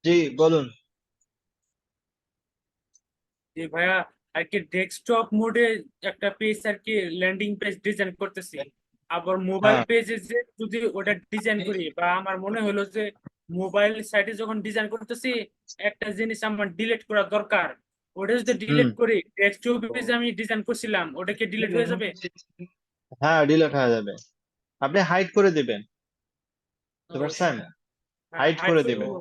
জি বলুন। যে ভাইয়া আর কি ডেস্কটপ মোডে একটা পেজ আর কি ল্যান্ডিং পেজ ডিজাইন করতেছি। আবার মোবাইল হ্যাঁ। পেজে যে যদি ওটা ডিজাইন করি, বা আমার মনে হলো যে মোবাইল সাইটে যখন ডিজাইন করতেছি একটা জিনিস আমার ডিলিট করা দরকার। ওটা যদি হুম। ডিলিট করি, ডেস্কটপ পেজে আমি ডিজাইন করছিলাম ওটা কি ডিলিট হয়ে যাবে? হ্যাঁ, ডিলিট হয়ে যাবে। আপনি হাইড করে দিবেন, বুঝতে ও, পারছেন? হ্যাঁ, হাইড হাইড করে করে দিবেন। দিব।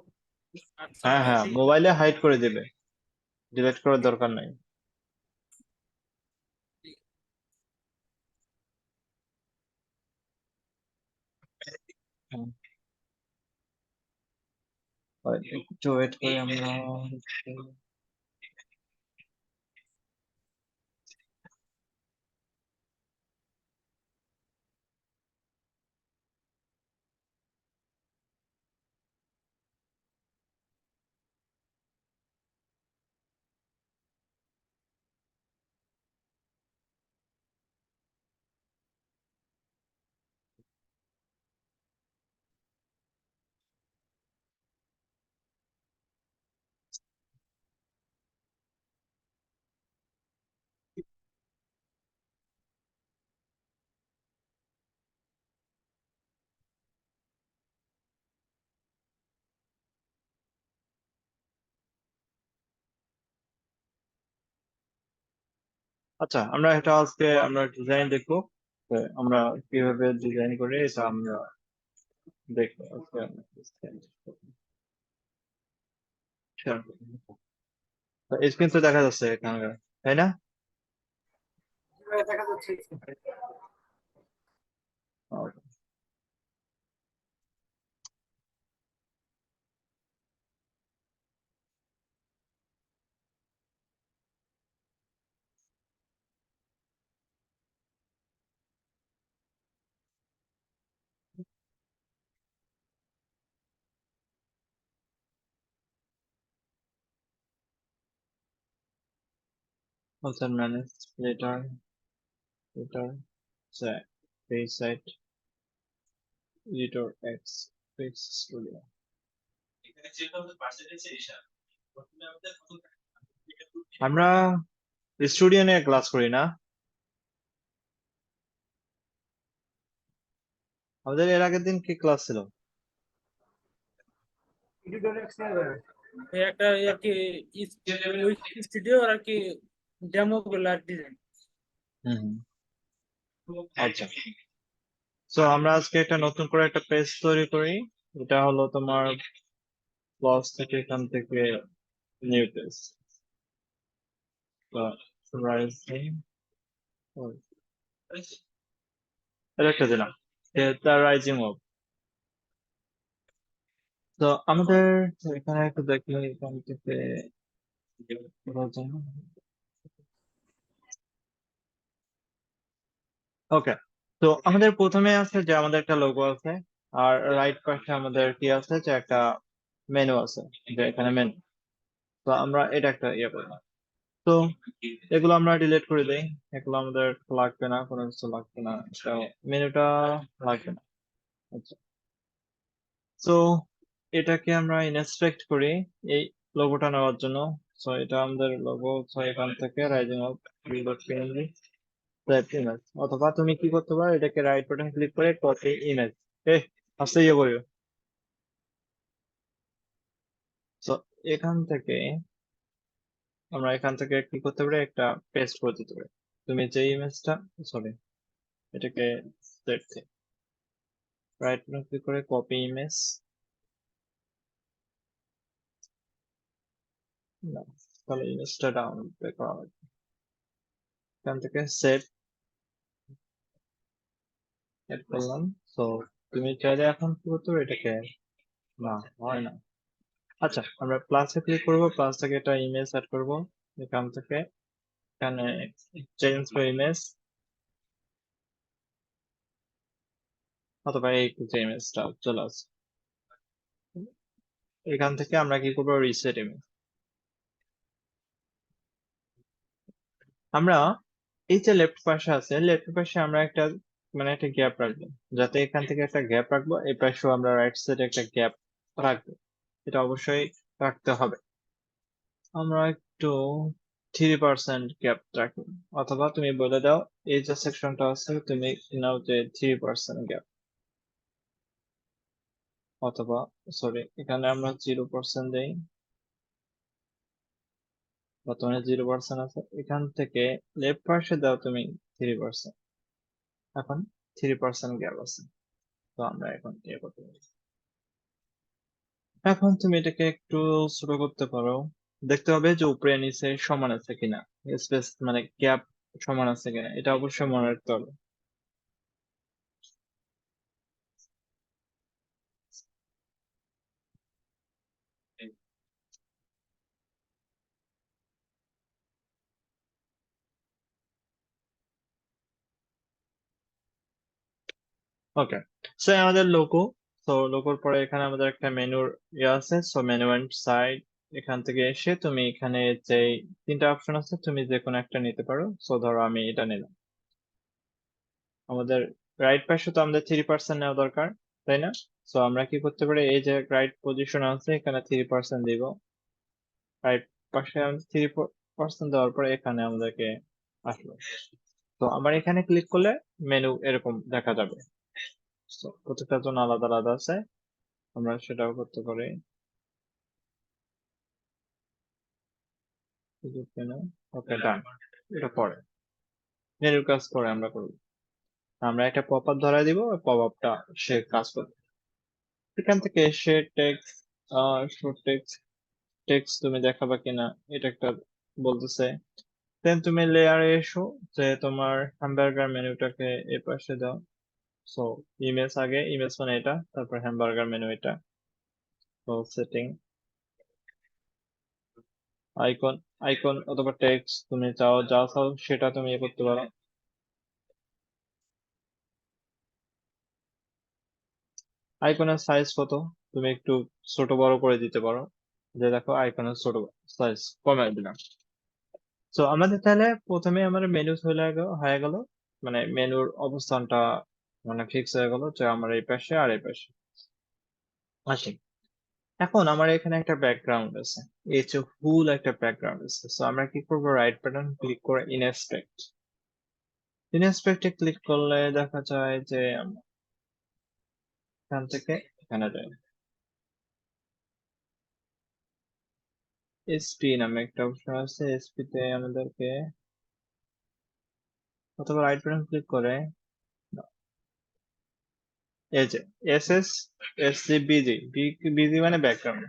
আচ্ছা। হ্যাঁ হ্যাঁ, মোবাইলে হাইড করে দিবে, ডিলিট করার দরকার নাই। হুম, একটু ওয়েট করে আমরা। আচ্ছা, আমরা এটা আজকে আমরা ডিজাইন দেখবো। তো আমরা কিভাবে ডিজাইন করে এটা আমরা দেখবো আজকে আমরা design করবো। Share করবো। তো স্ক্রিন তো দেখা যাচ্ছে এখানে, তাই না? দেখা যাচ্ছে। Also manage later, later, set, page site, editor X, page studio. আমরা স্টুডিও নিয়ে ক্লাস করি না? আমাদের এর আগের দিন কি ক্লাস ছিল? একটা আর কি স্টুডিও আর কি ডেমো গুলো আর ডিজাইন। হুম হুম। আচ্ছা, তো আমরা আজকে একটা নতুন করে একটা পেজ তৈরি করি। এটা হলো তোমার ব্লগস থেকে, এখান থেকে নিউ পেজ। রাইজিং, এটা একটা দিলাম, এটা রাইজিং অফ। তো আমাদের এখানে একটু দেখি এখান থেকে। ওকে, তো আমাদের প্রথমে আছে যে আমাদের একটা লোগো আছে, আর রাইট পাশে আমাদের কি আছে যে একটা মেনু আছে, যে এখানে মেনু। তো আমরা এটা একটা ইয়ে করলাম। তো এগুলো আমরা ডিলিট করে দেই, এগুলো আমাদের লাগবে না, কোনো কিছু লাগবে না, মেনুটা লাগবে না। আচ্ছা, তো এটাকে আমরা ইনস্ট্রাক্ট করি এই লোগোটা নেওয়ার জন্য। তো এটা আমাদের লোগো, তো এখান থেকে রাইজিং অফ ইমেজ, অথবা তুমি কি করতে পারো, এটাকে রাইট বাটন ক্লিক করে কপি ইমেজ। এ আস্তে ইয়ে করিও। তো এখান থেকে আমরা এখান থেকে কি করতে পারি, একটা পেস্ট করে দিতে পারি। তুমি যে ইমেজটা, সরি, এটাকে সেট রাইট বাটন ক্লিক করে কপি ইমেজ, না, তাহলে ইমেজটা ডাউনলোড করা হবে। এখান থেকে সেভ এড করলাম। তো তুমি চাইলে এখন কি করতে পারো এটাকে, না হয় না। আচ্ছা, আমরা প্লাসে ক্লিক করবো, প্লাস থেকে একটা ইমেজ অ্যাড করবো। এখান থেকে এখানে চেঞ্জ ফর ইমেজ, অথবা এই যে ইমেজটা চলে আসে, এখান থেকে আমরা কি করবো, রিসেট ইমেজ। আমরা এই যে লেফট পাশে আছে, লেফট পাশে আমরা একটা মানে একটা গ্যাপ রাখবো, যাতে এখান থেকে একটা গ্যাপ রাখবো, এই পাশেও আমরা রাইট সাইডে একটা গ্যাপ রাখবো। এটা অবশ্যই রাখতে হবে। আমরা একটু 3% গ্যাপ রাখি, অথবা তুমি বলে দাও এই যে সেকশনটা আছে তুমি নাও যে 3% গ্যাপ, অথবা সরি এখানে আমরা 0% দেই, বর্তমানে 0% আছে, এখান থেকে লেফট পাশে দাও তুমি 3%, এখন 3% গ্যাপ আছে। তো আমরা এখন ইয়ে করতে পারি। এখন তুমি এটাকে একটু ছোট করতে পারো, দেখতে হবে যে উপরে নিচে সমান আছে কিনা, স্পেস মানে গ্যাপ সমান আছে কিনা, এটা অবশ্যই মনে রাখতে হবে। ওকে, সো আমাদের লোগো, তো লোগোর পরে এখানে আমাদের একটা মেনুর ইয়ে আছে, সো মেনু এন্ড সাইড, এখান থেকে এসে তুমি এখানে যে তিনটা অপশন আছে তুমি যে কোনো একটা নিতে পারো। সো ধরো আমি এটা নিলাম। আমাদের রাইট পাশে তো আমাদের 3% নেওয়া দরকার, তাই না? সো আমরা কি করতে পারি, এই যে রাইট পজিশন আছে এখানে 3% দিব, রাইট পাশে আমাদের 3% দেওয়ার পরে এখানে আমাদেরকে আসলো। তো আমার এখানে ক্লিক করলে মেনু এরকম দেখা যাবে। So, প্রত্যেকটার জন্য আলাদা আলাদা আছে, আমরা সেটাও করতে পারি। ওকে, ডান। এটা পরে মেনুর কাজ পরে আমরা করবো। আমরা একটা পপ আপ ধরাই দিব, ওই পপ আপটা সে কাজ করবে। এখান থেকে সে টেক্সট, শর্ট টেক্সট, টেক্সট তুমি দেখাবা কিনা এটা একটা বলতেছে। দেন তুমি লেয়ারে এসো, যে তোমার হ্যামবার্গার মেনুটাকে এ পাশে দাও। সো ইমেজ আগে, ইমেজ মানে এটা, তারপর হ্যামবার্গার মেনু এটা। তো সেটিং, আইকন, আইকন অথবা টেক্সট তুমি চাও, যা চাও সেটা তুমি ইয়ে করতে পারো। আইকনের সাইজ কত তুমি একটু ছোট বড় করে দিতে পারো, যে দেখো আইকনের ছোট সাইজ কমাই দিলাম। তো আমাদের তাহলে প্রথমে আমার মেনু হয়ে গেল, মানে মেনুর অবস্থানটা মানে ফিক্স হয়ে গেল যে আমার এই পাশে আর এই পাশে। আসি, এখন আমার এখানে একটা ব্যাকগ্রাউন্ড আছে, এই যে ফুল একটা ব্যাকগ্রাউন্ড আছে। তো আমরা কি করবো, রাইট বাটন ক্লিক করে ইনস্পেক্ট, ইনস্পেক্টে ক্লিক করলে দেখা যায় যে আমরা এখান থেকে এখানে যাই, এসপি নামে একটা অপশন আছে, এসপি তে আমাদেরকে অথবা রাইট বাটন ক্লিক করে এই যে S S S C BG, BG মানে ব্যাকগ্রাউন্ড,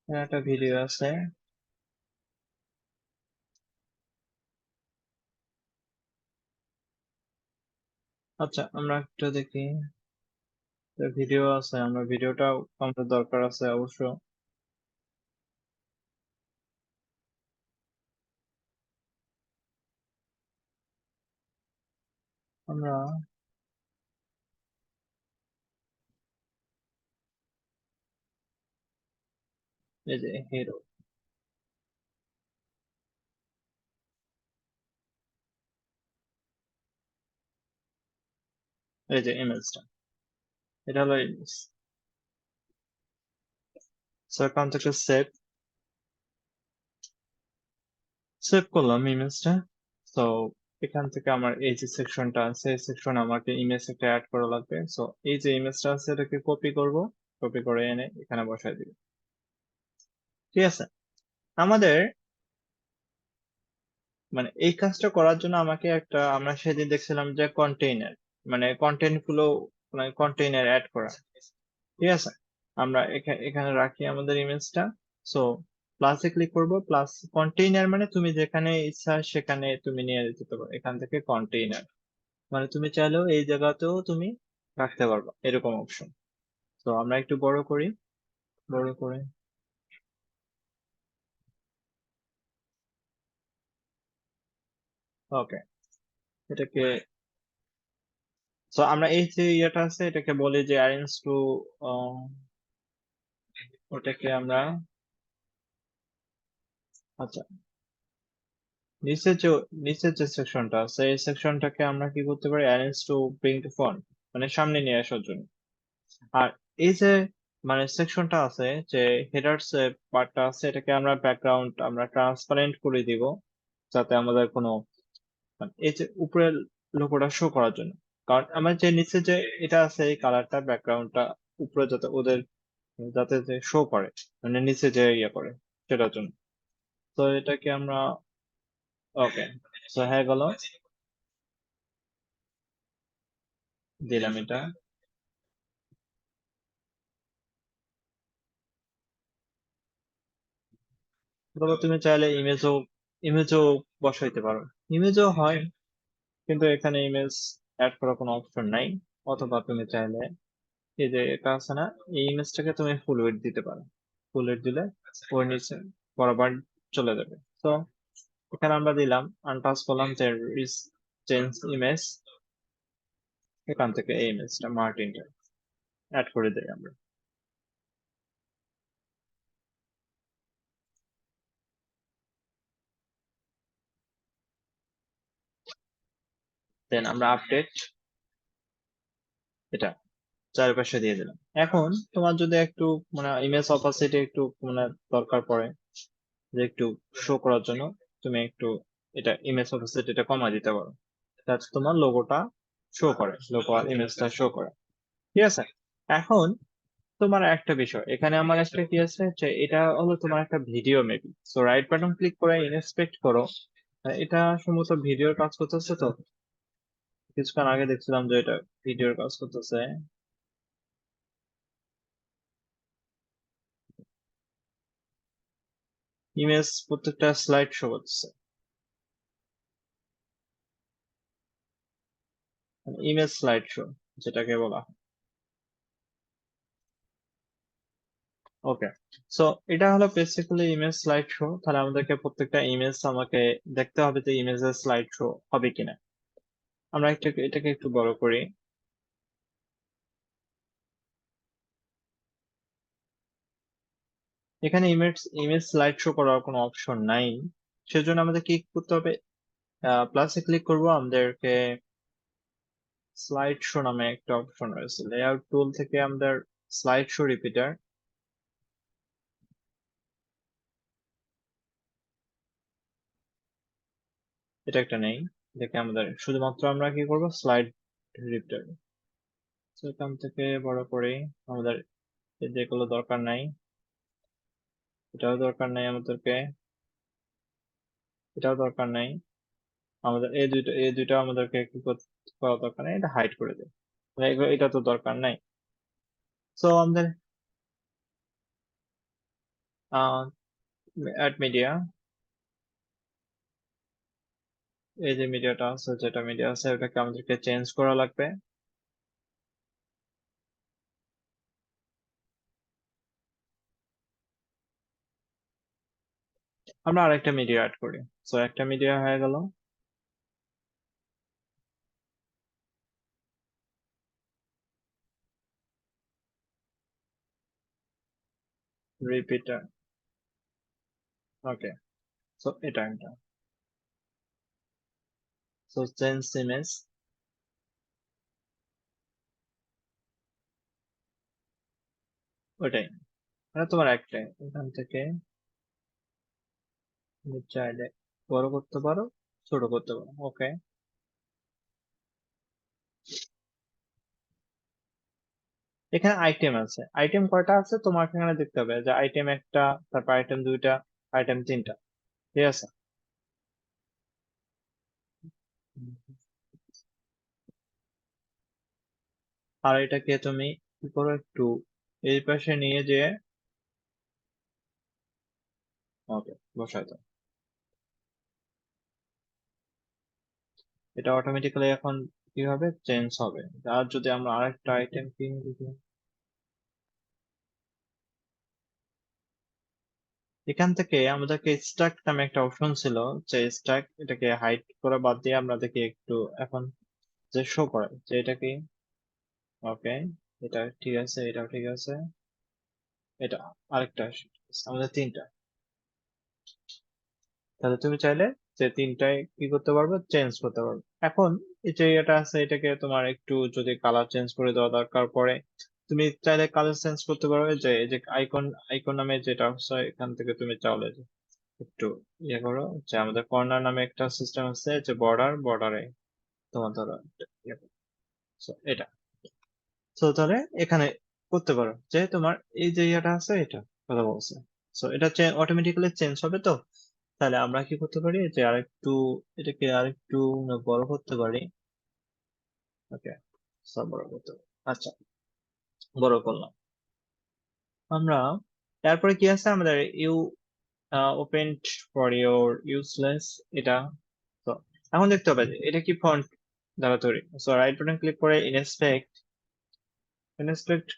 একটা ভিডিও আছে। আচ্ছা আমরা একটা দেখি, ভিডিও আছে, আমরা ভিডিওটাও আমাদের দরকার আছে অবশ্য। আমরা এই যে হিরো, এই যে ইমেজটা, এটা হলো ইমেজ। সো এখান থেকে সেভ, সেভ করলাম ইমেজটা। তো এখান থেকে আমার এই যে সেকশনটা আছে, এই সেকশন আমাকে ইমেজ একটা অ্যাড করা লাগবে। সো এই যে ইমেজটা আছে এটাকে কপি করব, কপি করে এনে এখানে বসাই দিব। ঠিক আছে, আমাদের মানে এই কাজটা করার জন্য আমাকে একটা, আমরা সেদিন দেখছিলাম যে কন্টেইনার, মানে কন্টেন্ট গুলো, মানে কন্টেইনার অ্যাড করা। ঠিক আছে, আমরা এখানে রাখি আমাদের ইমেজটা। সো প্লাসে ক্লিক করব, প্লাস কন্টেইনার মানে তুমি যেখানে ইচ্ছা সেখানে তুমি নিয়ে যেতে পারো, এখান থেকে কন্টেইনার মানে তুমি চাইলেও এই জায়গাতেও তুমি রাখতে পারবে, এরকম অপশন। তো আমরা একটু বড় করি, বড় করে ওকে এটাকে, তো আমরা এই যে ইয়েটা আছে এটাকে বলি যে অ্যারেঞ্জ টু, ওটাকে আমরা, আচ্ছা নিচের যে নিচের যে সেকশনটা আছে এই সেকশনটাকে আমরা কি করতে পারি, arrange to bring to front, মানে সামনে নিয়ে আসার জন্য। আর এই যে মানে সেকশনটা আছে, যে হেডার্স পার্টটা আছে, এটাকে আমরা ব্যাকগ্রাউন্ড আমরা ট্রান্সপারেন্ট করে দিব, যাতে আমাদের কোনো মানে এই যে উপরের লোগোটা শো করার জন্য। কারণ আমার যে নিচে যে এটা আছে এই কালারটা ব্যাকগ্রাউন্ডটা উপরে যাতে ওদের যাতে যে শো করে, মানে নিচে যে ইয়ে করে, সেটার জন্য। তো এটাকে আমরা ওকে, তো হয়ে গেল, দিলাম এটা। তবে তুমি চাইলে ইমেজও বসাইতে পারো, ইমেজও হয়, কিন্তু এখানে ইমেজ অ্যাড করার কোনো অপশন নাই। অথবা তুমি চাইলে এই যে এটা আছে না, এই ইমেজটাকে তুমি ফুল উইডথ দিতে পারো। ফুল উইডথ দিলে ওর নিচে বরাবর চলে যাবে। তো এখানে আমরা দিলাম আনটাচ করলাম যে চেঞ্জ ইমেজ, এখান থেকে এই ইমেজটা মার্টিনটা অ্যাড করে দিই আমরা। দেন আমরা আপডেট এটা চারপাশে দিয়ে দিলাম। এখন তোমার যদি একটু মানে ইমেজ অপাসিটি একটু মানে দরকার পড়ে, যে একটু শো করার জন্য, তুমি একটু এটা ইমেজ অপাসিটি এটা কমায় দিতে পারো, যাতে তোমার লোগোটা শো করে, লোগো আর ইমেজটা শো করে। ঠিক আছে। এখন তোমার একটা বিষয়, এখানে আমার একটা কি আছে যে এটা হলো তোমার একটা video maybe, so right button click করে ইন্সপেক্ট করো। এটা সম্ভবত ভিডিওর কাজ করতেছে। তো কিছুক্ষণ আগে দেখছিলাম যে এটা ভিডিওর কাজ করতেছে। ইমেজ প্রত্যেকটা স্লাইড শো করতেছে, ইমেজ স্লাইড শো যেটাকে বলা হয়। ওকে, সো এটা হলো বেসিক্যালি ইমেজ স্লাইড শো। তাহলে আমাদেরকে প্রত্যেকটা ইমেজ আমাকে দেখতে হবে যে ইমেজের স্লাইড শো হবে কিনা। আমরা এটাকে একটু বড় করি। এখানে ইমেজ ইমেজ স্লাইড শো করার কোনো অপশন নাই, সেজন্য আমাদের কি করতে হবে, প্লাসে ক্লিক করব। আমাদেরকে স্লাইড শো নামে একটা অপশন রয়েছে, লেআউট টুল থেকে আমাদের স্লাইড শো রিপিটার, এটা একটা নেই। এটাকে আমাদের শুধুমাত্র আমরা কি করব, স্লাইড রিপিটার। এখান থেকে বড় করে আমাদের যেগুলো দরকার নাই, এটাও দরকার নাই আমাদেরকে, এটাও দরকার নাই আমাদের, এই দুইটা আমাদেরকে কি করা দরকার নেই, এটা হাইড করে দেয়। এটা তো দরকার নাই। সো আমাদের অ্যাড মিডিয়া, এই যে মিডিয়াটা আছে, যেটা মিডিয়া আছে ওটাকে আমাদেরকে চেঞ্জ করা লাগবে। আমরা আরেকটা মিডিয়া অ্যাড করি। সো একটা মিডিয়া হয়ে গেল। রিপিটার, ওকে, সো এটা সো চেঞ্জ ইমেজ, ওটাই, মানে তোমার একটাই। এখান থেকে তুমি চাইলে বড় করতে পারো, ছোট করতে পারো। ওকে, এখানে আইটেম আছে, আইটেম কয়টা আছে তোমার এখানে দেখতে হবে, যে আইটেম একটা, তারপর আইটেম দুইটা, আইটেম তিনটা। ঠিক আছে। আর এটাকে তুমি কি করো, একটু এই পাশে নিয়ে যেয়ে ওকে বসাই দাও। এটা অটোমেটিক্যালি এখন কি হবে, চেঞ্জ হবে। আর যদি আমরা আরেকটা আইটেম কিনে দিই, এখান থেকে আমাদেরকে স্ট্যাক নামে একটা অপশন ছিল, যে স্ট্যাক, এটাকে হাইড করে বাদ দিয়ে আমরা দেখি একটু এখন যে শো করে যে এটা কি। ওকে, এটা ঠিক আছে, এটাও ঠিক আছে, এটা আরেকটা আমাদের তিনটা। তাহলে তুমি চাইলে যে তিনটায় কি করতে পারবে, চেঞ্জ করতে পারবে। এখন এই যে এটা আছে, এটাকে তোমার একটু যদি কালার চেঞ্জ করে দেওয়া দরকার পড়ে, তুমি চাইলে কালার চেঞ্জ করতে পারো, যে এই যে আইকন নামে যেটা আছে এখান থেকে তুমি চাইলে যে একটু ইয়ে করো, যে আমাদের কর্নার নামে একটা সিস্টেম আছে, যে বর্ডারে তোমার ধরো ইয়ে করো। So, এটা তাহলে এখানে করতে পারো যে তোমার এই যে ইয়েটা আছে এটা কথা বলছে। এটা অটোমেটিক্যালি চেঞ্জ হবে। তো তাহলে আমরা কি করতে পারি, যে আরেকটু এটাকে আরেকটু বড় করতে পারি। ওকে, সব বড় করতে পারি। আচ্ছা, বড় করলাম আমরা। তারপরে কি আছে আমাদের, you opened for your useless, এটা। তো এখন দেখতে হবে যে এটা কি ফন্ট দ্বারা তৈরি। রাইট বাটন ক্লিক করে ইনস্পেক্ট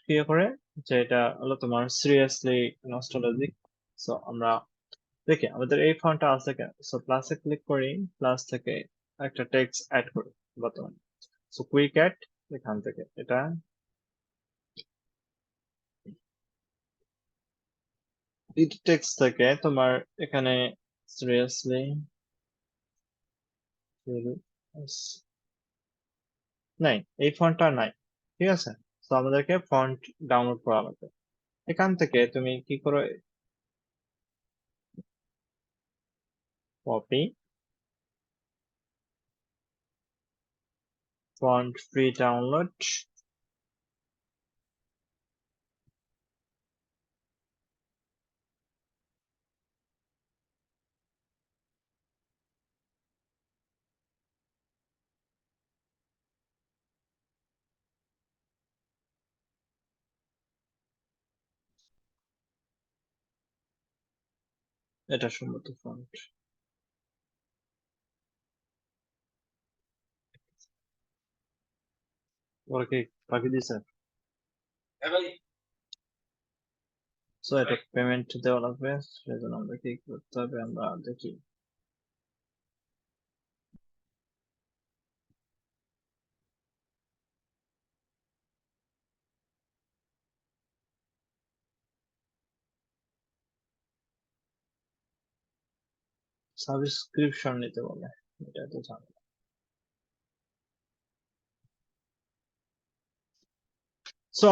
ক্লিক করে, যে এটা হলো তোমার সিরিয়াসলি নস্টালজিক। আমরা দেখি আমাদের এই ফন্টটা আছে কেন। প্লাসে ক্লিক করি, প্লাস থেকে একটা টেক্সট অ্যাড করি বর্তমানে। কুইক অ্যাড, এখান থেকে এটা টেক্সট থেকে তোমার এখানে সিরিয়াসলি নাই, এই ফন্টটা নাই। ঠিক আছে, আমাদেরকে ফন্ট ডাউনলোড করা লাগবে। এখান থেকে তুমি কি করো, কপি ফন্ট ফ্রি ডাউনলোড, এটা সম্ভবত ফন্ট। ওরা কি পাঠিয়ে দিছে? এটা পেমেন্ট দেওয়া লাগবে, সেজন্য আমরা কি করতে হবে, আমরা দেখি। সাবস্ক্রিপশন নিতে বলে, এটা তো জানি।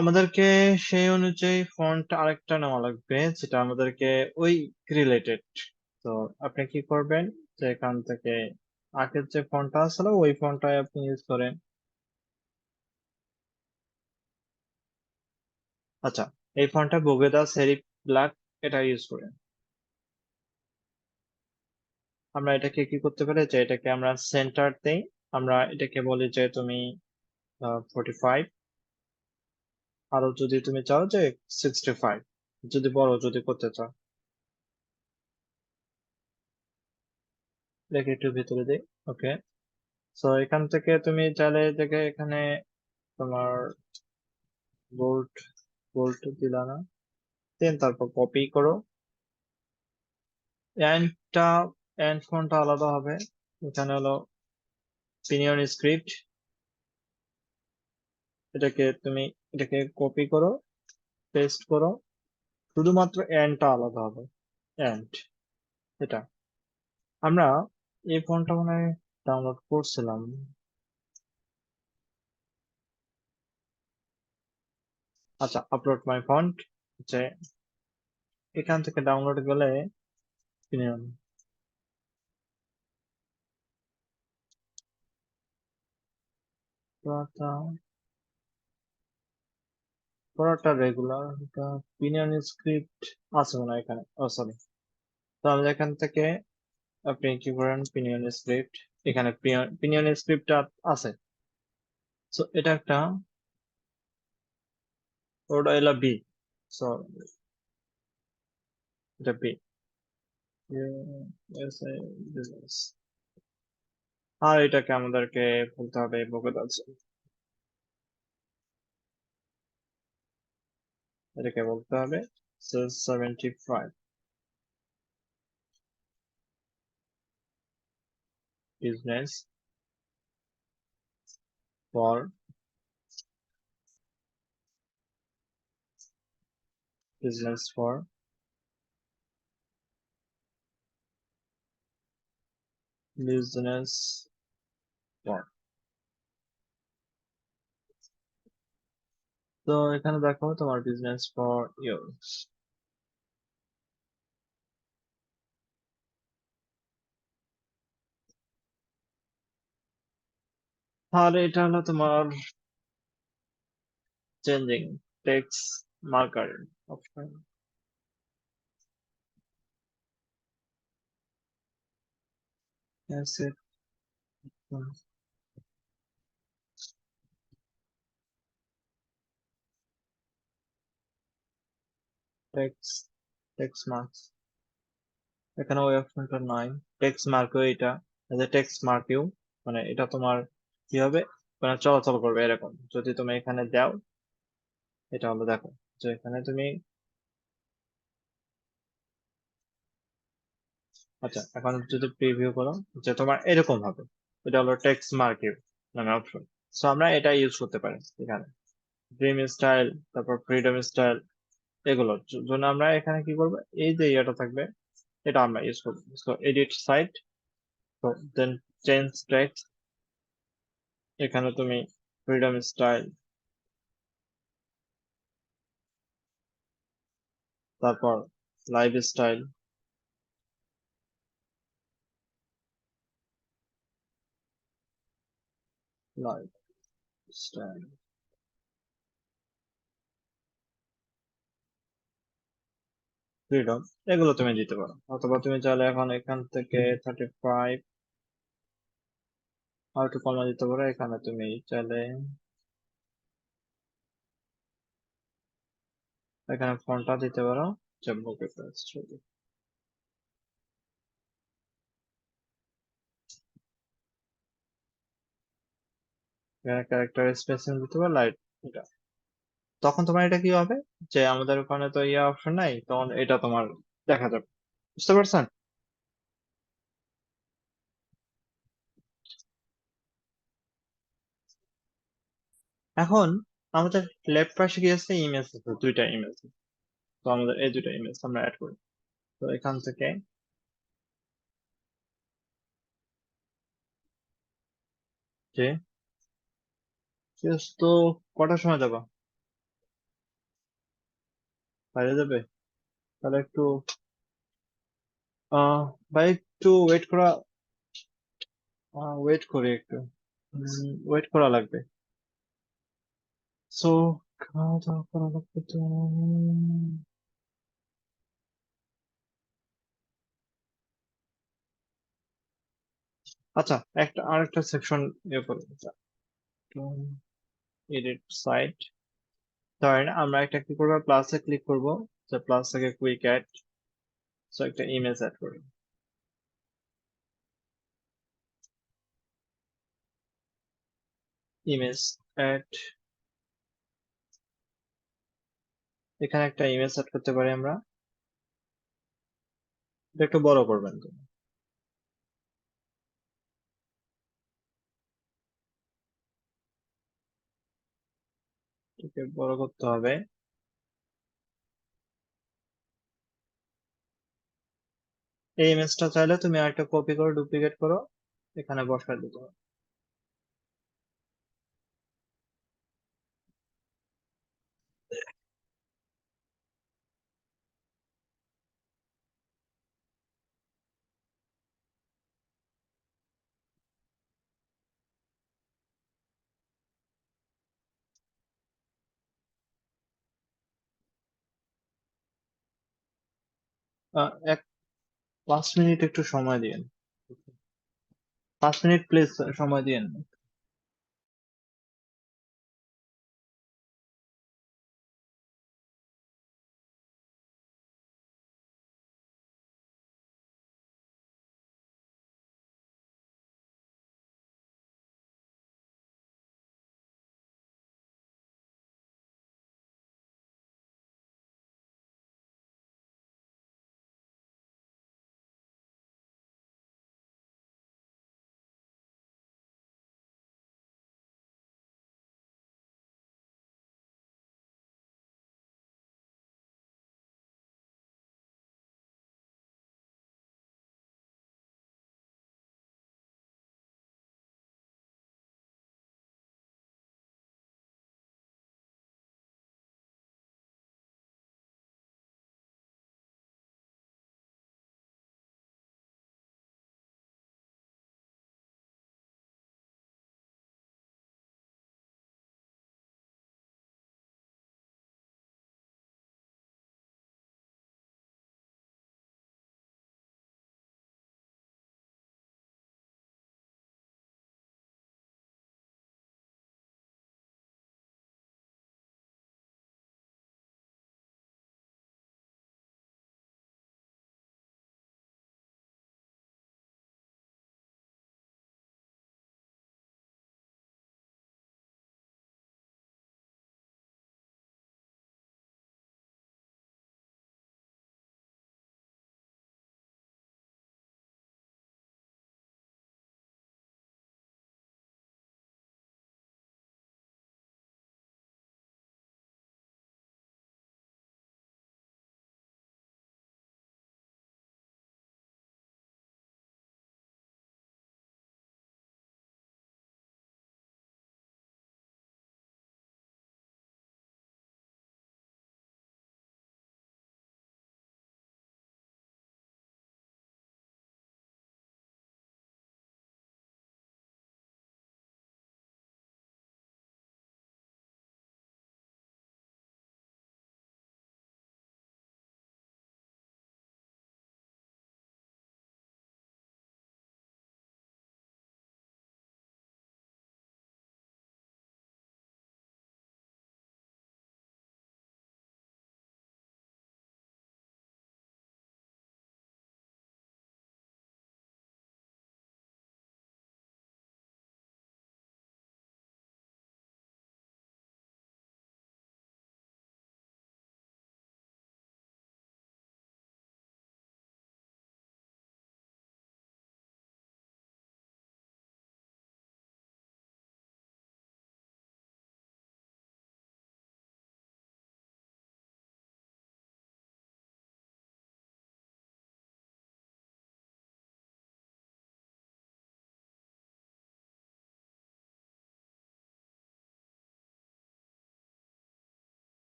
আমাদেরকে সেই অনুযায়ী ফন্ট আরেকটা নেওয়া লাগবে, যেটা আমাদেরকে ওই রিলেটেড। তো আপনি কি করবেন, যে এখান থেকে আগের যে ফন্টটা আসলে ওই ফন্টটাই আপনি ইউজ করেন। আচ্ছা, এই ফন্টটা বোগেদা সেরিফ ব্ল্যাক, এটা ইউজ করেন। আমরা এটাকে কি করতে পারি, যে এটাকে আমরা সেন্টার দেই। আমরা এটাকে বলি যে তুমি 45, আরো যদি তুমি চাও যে 65, যদি বড় যদি করতে চাও, এটাকে একটু ভিতরে দিই। ওকে, এখান থেকে তুমি চাইলে এটাকে এখানে তোমার বোল্ট বোল্ট দিলা না, দেন তারপর কপি করো। এন্ডটা এন্ড ফন্টটা আলাদা হবে। এখানে হলো পিনিয়ন স্ক্রিপ্ট, এটাকে কপি করো, পেস্ট করো, শুধুমাত্র এন্ডটা আলাদা হবে। এন্ড, এটা আমরা এই ফন্টটা মনে হয় ডাউনলোড করছিলাম। আচ্ছা, আপলোড মাই ফন্ট, যে এখান থেকে ডাউনলোড গেলে পিনিয়ন, পুরোটা রেগুলার, পিনিয়ন স্ক্রিপ্ট আছে মনে হয় এখানে। ও সরি, তাহলে এখান থেকে আপনি কি করেন, পিনিয়ন স্ক্রিপ্ট, এখানে পিনিয়ন স্ক্রিপ্টটা আছে। এটা একটা, ওটা এলো বি। সো এটা বি, বিজনেস। আর এটাকে আমাদেরকে বলতে হবে বলে আছে, এটাকে বলতে হবে 75 business for business for business for. তো এখানে দেখো তোমার বিজনেস ফর ইয়ার্স। আর এটা হলো তোমার changing text marker option. Text text marks, এখানে ওই অপশনটা নাই। টেক্সট মার্কও এটা, টেক্সট মার্কেও মানে এটা তোমার কি হবে, মানে চলাচল করবে এরকম যদি তুমি এখানে দাও। এটা হলো দেখো, যে এখানে তুমি, আচ্ছা এখন যদি প্রিভিউ করো, যে তোমার এরকম হবে। এটা হলো টেক্সট মার্কিউ নামে অপশন। সো আমরা এটা ইউজ করতে পারি এখানে। ড্রিম স্টাইল, তারপর ফ্রিডম স্টাইল, এগুলোর জন্য আমরা এখানে কি করবো, এই যে ইয়েটা থাকবে এটা আমরা ইউজ করবো। সো এডিট সাইট, তো দেন চেঞ্জ টেক্সট, এখানে তুমি ফ্রিডম স্টাইল, তারপর life style, life style, freedom, এগুলো তুমি দিতে পারো। অথবা তুমি চাইলে এখন এখান থেকে 35 আর একটু কমা দিতে পারো। এখানে তুমি চাইলে এখানে ফন্টটা দিতে পারো, যে বুকে ছবি, এখানে ক্যারেক্টার স্পেসিং দিতে পারো লাইট। এটা তখন তোমার এটা কি হবে, যে আমাদের ওখানে তো ইয়ে অপশন নাই, তখন এটা তোমার দেখা যাবে। বুঝতে পারছেন? এখন আমাদের লেফট পাশে কি আছে, ইমেজ আছে, দুইটা ইমেজ। তো আমাদের এই দুইটা ইমেজ আমরা অ্যাড করি। তো এখান থেকে যে তো কটার সময় যাবা, বাইরে যাবে? তাহলে একটু আহ ভাই একটু ওয়েট করা, ওয়েট করি একটু, ওয়েট করা লাগবে। সো খাওয়া দাওয়া করা লাগবে তো। আচ্ছা, একটা আরেকটা সেকশন ইয়ে করবো, এডিট সাইট। ধরেন আমরা একটা কি করবো, প্লাসে ক্লিক করবো, যে প্লাস থেকে কুইক অ্যাড, সো একটা ইমেজ অ্যাড করি। ইমেজ অ্যাড, এখানে একটা ইমেজ অ্যাড করতে পারি আমরা। এটা একটু বড় করবেন তো, এটাকে বড় করতে হবে। এই ইমেজটা চাইলে তুমি আরেকটা কপি করে ডুপ্লিকেট করো, এখানে বসায় দিতে হবে। এক 5 মিনিট একটু সময় দিন, 5 মিনিট প্লিজ সময় দিন।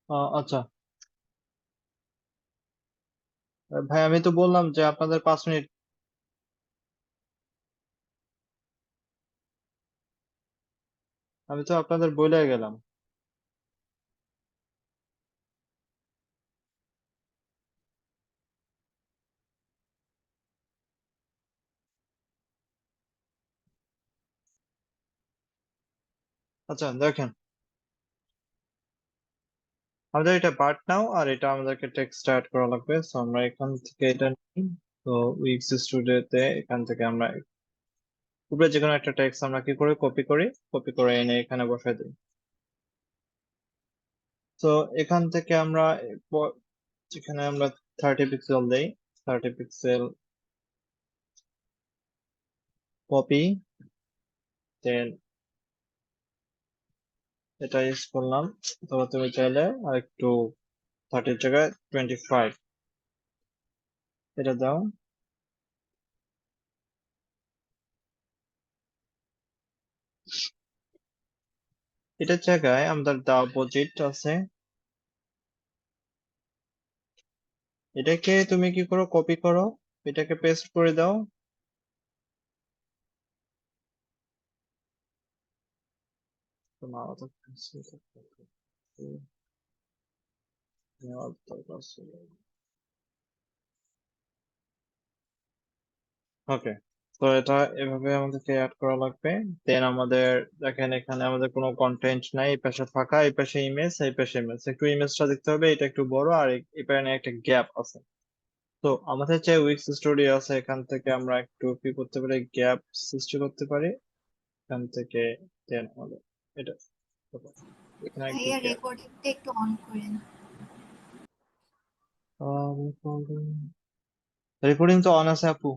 আচ্ছা ভাই, আমি তো বললাম যে আপনাদের 5 মিনিট। আমি তো আপনাদের বলে গেলাম। আচ্ছা দেখেন, আমাদের এটা পার্ট নাও, আর এটা আমাদেরকে টেক্সট স্টার্ট করা লাগবে। তো আমরা এখান থেকে এটা নিই। তো উইক্স স্টুডিওতে এখান থেকে আমরা উপরে যে কোনো একটা টেক্সট আমরা কি করে কপি করে এনে এখানে বসাই দিই। তো এখান থেকে আমরা যেখানে আমরা 30 পিক্সেল দেই, 30 পিক্সেল কপি, দেন এটা ইউজ করলাম। তো তুমি চাইলে আর একটু 30 জায়গায় 25 এটা দাও। এটার জায়গায় আমাদের দা অপোজিট আছে, এটাকে তুমি কি করো, কপি করো, এটাকে পেস্ট করে দাও। তোমার অত নেওয়ার দরকার ছিল। ওকে, তো এটা এভাবে আমাদেরকে অ্যাড করা লাগবে। দেন আমাদের দেখেন এখানে আমাদের কোনো কন্টেন্ট নাই, এই পাশে ফাঁকা, এই পাশে ইমেজ, এই পাশে ইমেজ, একটু ইমেজটা দেখতে হবে, এটা একটু বড়, আর এই পাশে একটা গ্যাপ আছে। তো আমাদের যে উইক্স স্টুডিও আছে, এখান থেকে আমরা একটু কি করতে পারি, গ্যাপ সৃষ্টি করতে পারি এখান থেকে। দেন আমাদের এটা এখানে একটু ভাইয়া গ্যাপ। রেকর্ডিংটা একটু অন করেন। রেকর্ডিং তো অন আছে আপু,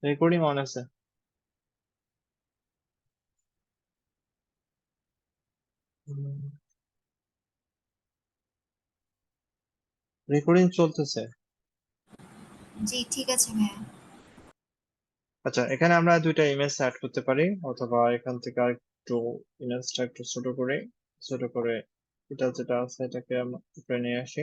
রেকর্ডিং অন আছে। রেকর্ডিং চলতেছে। জি ঠিক আছে ভাইয়া। আচ্ছা, এখানে আমরা দুইটা ইমেজ অ্যাড করতে পারি, অথবা এখান থেকে আর একটু ইমেজটা একটু ছোট করে এটা যেটা আছে এটাকে আমরা উপরে নিয়ে আসি।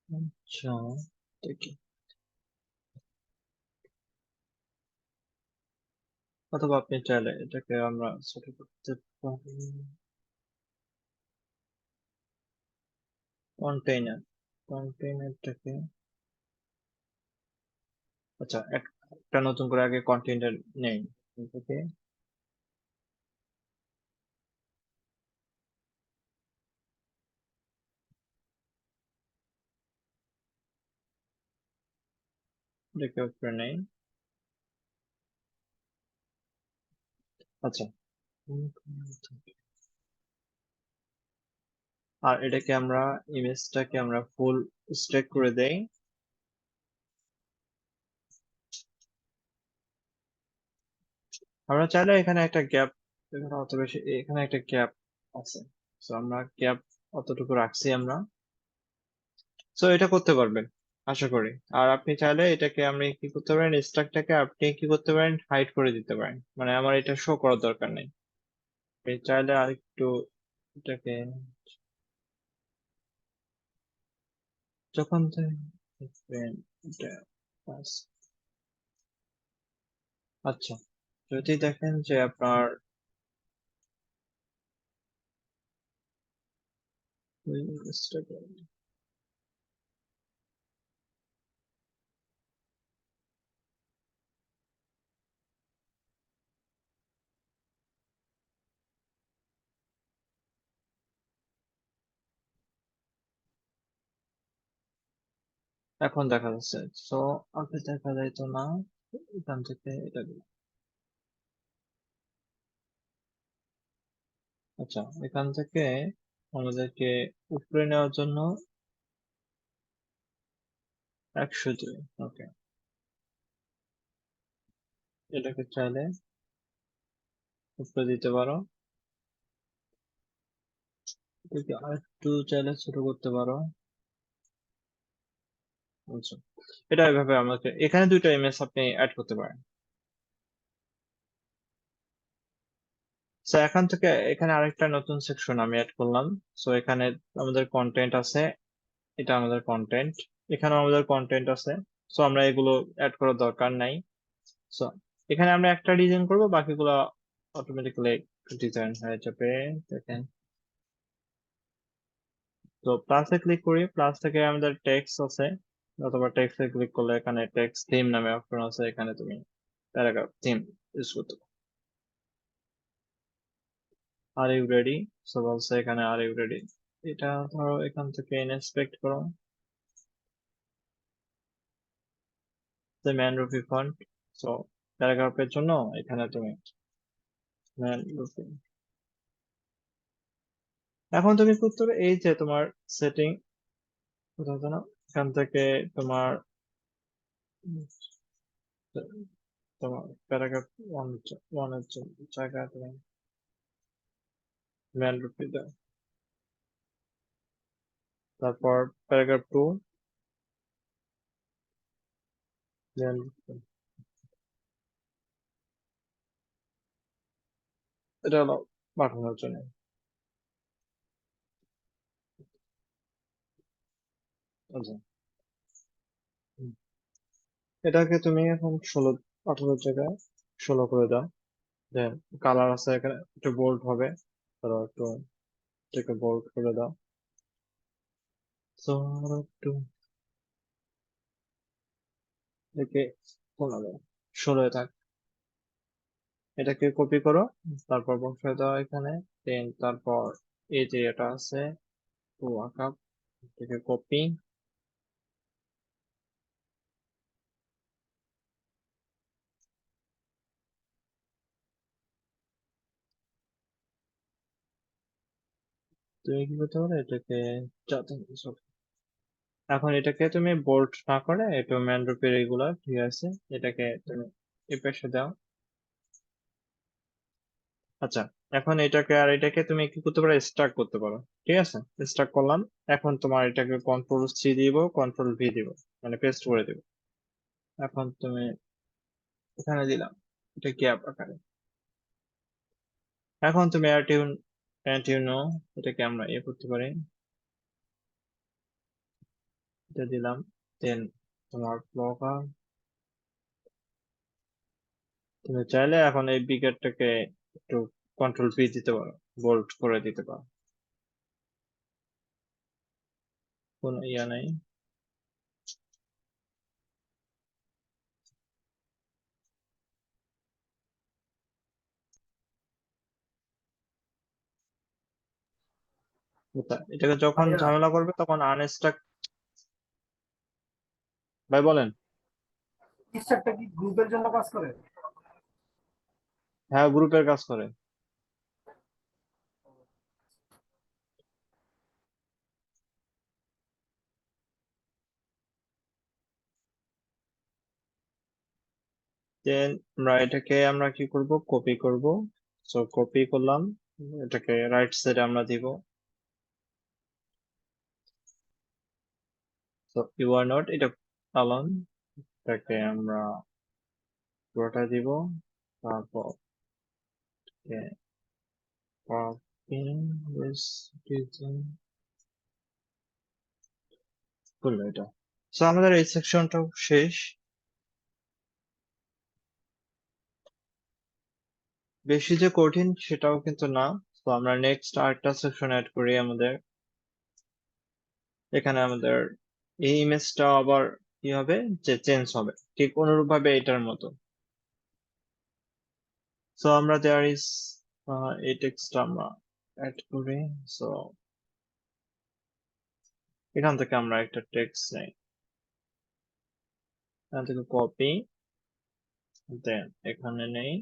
আচ্ছা, দেখি, অথবা আপনি চাইলে এটাকে আমরা ছোট করতে পারি। কন্টেইনার, কন্টেইনারটাকে, আচ্ছা একটা নতুন করে আগে কন্টেইনার নেই এটাকে। এটাকে উপরে নেই। আচ্ছা, আর এটাকে আমরা, ইমেজটাকে আমরা ফুল স্ট্রেক করে দেই। আমরা চাইলে এখানে একটা গ্যাপ, এখানে অত বেশি, এখানে একটা গ্যাপ আছে, তো আমরা গ্যাপ অতটুকু রাখছি আমরা। তো এটা করতে পারবেন আশা করি। আর আপনি চাইলে এটাকে, আপনি কি করতে পারেন, স্ট্রাকটাকে আপনি কি করতে পারেন, হাইড করে দিতে পারেন, মানে আমার এটা শো করার দরকার নেই। আপনি চাইলে আরেকটু এটাকে, যখন দেখবেন এটা বাস। আচ্ছা, যদি দেখেন যে আপনার এখন দেখা যাচ্ছে, তো আগে দেখা যাইতো না। এখান থেকে এটা দিলাম। আচ্ছা, এখান থেকে আমাদেরকে উপরে নেওয়ার জন্য 102। ওকে, এটাকে চাইলে উপরে দিতে পারো, এটাকে আরেকটু চাইলে ছোট করতে পারো। আচ্ছা, এটা এভাবে আমাকে এখানে দুইটা ইমেজ আপনি অ্যাড করতে পারেন। সো এখান থেকে এখানে আরেকটা নতুন সেকশন আমি অ্যাড করলাম। সো এখানে আমাদের কন্টেন্ট আছে, এটা আমাদের কন্টেন্ট, এখানে আমাদের কন্টেন্ট আছে। সো আমরা এগুলো অ্যাড করার দরকার নাই। সো এখানে আমরা একটা ডিজাইন করব, বাকিগুলো অটোমেটিক্যালি ডিজাইন হয়ে যাবে। দেখেন, তো প্লাসে ক্লিক করি, প্লাস থেকে আমাদের টেক্সট আছে, অথবা টেক্সটে ক্লিক করলে এখানে টেক্সট থিম নামে অপশন আছে, এখানে তুমি প্যারাগ্রাফ থিম ইউজ করতে পারো। Are you ready? সো বলছে এখানে আর ইউ রেডি, এটা ধরো এখান থেকে ইনস্পেক্ট করো, ম্যান রুপি ফন্ট। সো প্যারাগ্রাফের জন্য এখানে তুমি ম্যান রুপি। এখন তুমি করতে হবে এই যে তোমার সেটিং, কোথাও যেন এখান থেকে তোমার তোমার প্যারাগ্রাফ ওয়ানের জায়গায় তুমি ম্যান রুপি দাও, তারপর প্যারাগ্রাফ 2 ম্যান রুপি। এটা হলো পাঠানোর জন্য। আচ্ছা, হুম। এটাকে তুমি এখন 18 জায়গায় 16 করে দাও। দেন কালার আছে এখানে, একটু বোল্ড হবে, ধরো একটু এটাকে বোল্ড করে দাও। তো একটু একে 16 থাক। এটাকে কপি করো, তারপর বসায় দাও এখানে। দেন তারপর এই যে এটা আছে ওয়াকআপ, এটাকে কপি, তুমি কি করতে পারো এটাকে যাতে, এখন এটাকে তুমি বোল্ড না করে একটু ম্যান রূপে রেগুলার, ঠিক আছে, এটাকে তুমি এই পাশে দাও। আচ্ছা, এখন এটাকে আর এটাকে তুমি কি করতে পারো, স্টার্ট করতে পারো, ঠিক আছে। স্টার্ট করলাম। এখন তোমার এটাকে কন্ট্রোল-C দিব, কন্ট্রোল-V দিব, মানে পেস্ট করে দিব। এখন তুমি এখানে দিলাম, এটা কি আকারে। এখন তুমি অ্যাটিউনো, এটাকে আমরা করতে পারি, এটা দিলাম। দেন তোমার ব্লগার, তুমি চাইলে এখন এই বিগারটাকে একটু কন্ট্রোল-V দিতে পারো, বোল্ড করে দিতে পারো, কোনো ইয়া নাই। এটাকে যখন ভাইয়া ঝামেলা করবে তখন আনস্টাক। ভাই বলেন। টিচারটা কি গ্রুপের জন্য কাজ করে? হ্যাঁ, গ্রুপের কাজ করে। দেন আমরা কি করব, কপি করব। সো কপি করলাম, এটাকে রাইট সাইডে আমরা দিব। সো ইউ আর নট, এটা পালন, এটাকে আমরা পুরোটা দিব। তারপর কপি করলো এটা। সো আমাদের এই সেকশনটাও শেষ। বেশি যে কঠিন সেটাও কিন্তু না। তো আমরা নেক্সট আরেকটা সেকশন অ্যাড করি আমাদের। এখানে আমাদের এই ইমেজটা আবার কি হবে, যে চেঞ্জ হবে ঠিক অনুরূপ ভাবে এটার মতো। সো আমরা দেয়ার ইজ এই টেক্সটটা আমরা অ্যাড করি। সো এখান থেকে আমরা একটা টেক্সট নেই, এখান থেকে কপি, দেন এখানে নেই,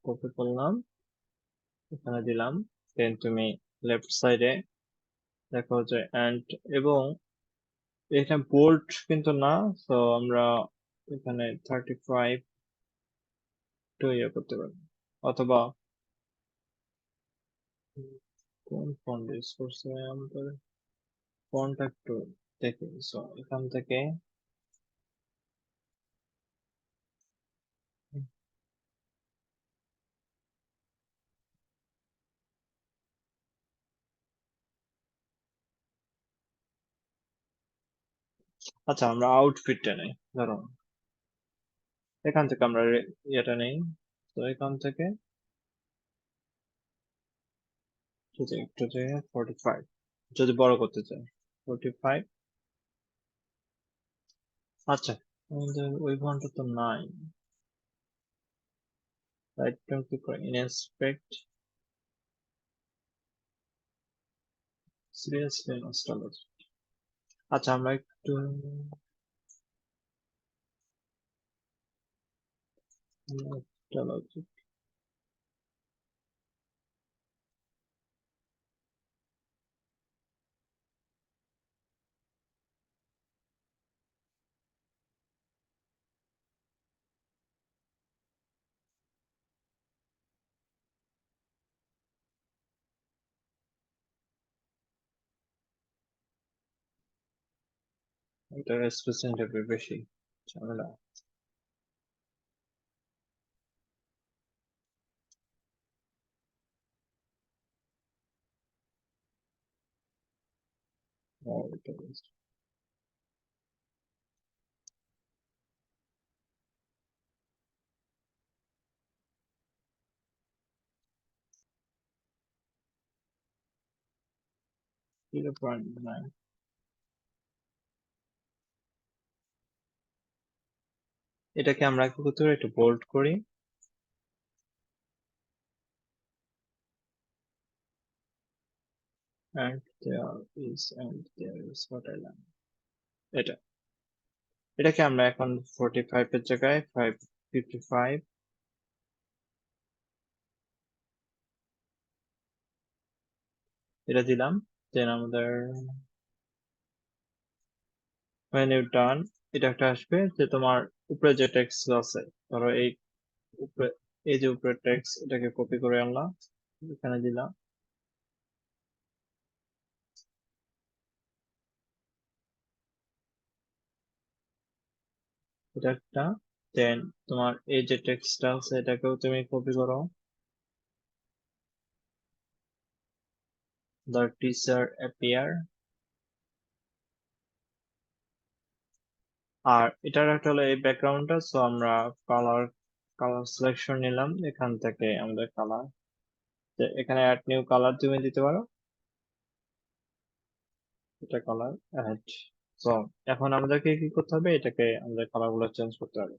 কপি করলাম, এখানে দিলাম। দেন তুমি লেফট সাইডে দেখো যে এন্ড, এবং এখানে বোল্ড কিন্তু না। তো আমরা এখানে 35 টু করতে পারি, অথবা কোন ফন্ট ইউজ করছে আমাদের ফন্ট একটু দেখি। সো এখান থেকে আচ্ছা আমরা আউটফিটটা নেই, ধরো এখান থেকে আমরা ইয়েটা নেই। তো এখান থেকে একটু যে 45 যদি বড় করতে চাই 45। আচ্ছা আমাদের ওই ফন্টটা তো নাই। রাইট ক্লিক করে ইনস্পেক্ট সিরিয়াসলি নস্টালজি। আচ্ছা আমরা একটু nostalgic। এটার স্পেসিংটা একটু বেশি ঝামেলা। ও, এটা বেশ- 0.9। এটাকে আমরা কি করতে পারি, একটু বোল্ড করি। And there is what I learned। এটা এটাকে আমরা এখন 45 এর জায়গায় 555 এটা দিলাম। দেন আমাদের when you done এটা একটা আসবে যে তোমার উপরে যে টেক্সট আছে, ধরো এই উপরে, এই যে উপরে টেক্সট, এটাকে কপি করে আনলাম, এখানে দিলাম। এটা একটা। দেন তোমার এই যে টেক্সটটা আছে এটাকেও তুমি কপি করো, the teacher appear। আর এটার একটা হলো এই ব্যাকগ্রাউন্ডটা। সো আমরা কালার কালার সিলেকশন নিলাম এখান থেকে, আমাদের কালার এখানে অ্যাড নিউ কালার তুমি দিতে পারো, এটা কালার অ্যাড। সো এখন আমাদেরকে কি করতে হবে, এটাকে আমাদের কালার গুলো চেঞ্জ করতে হবে।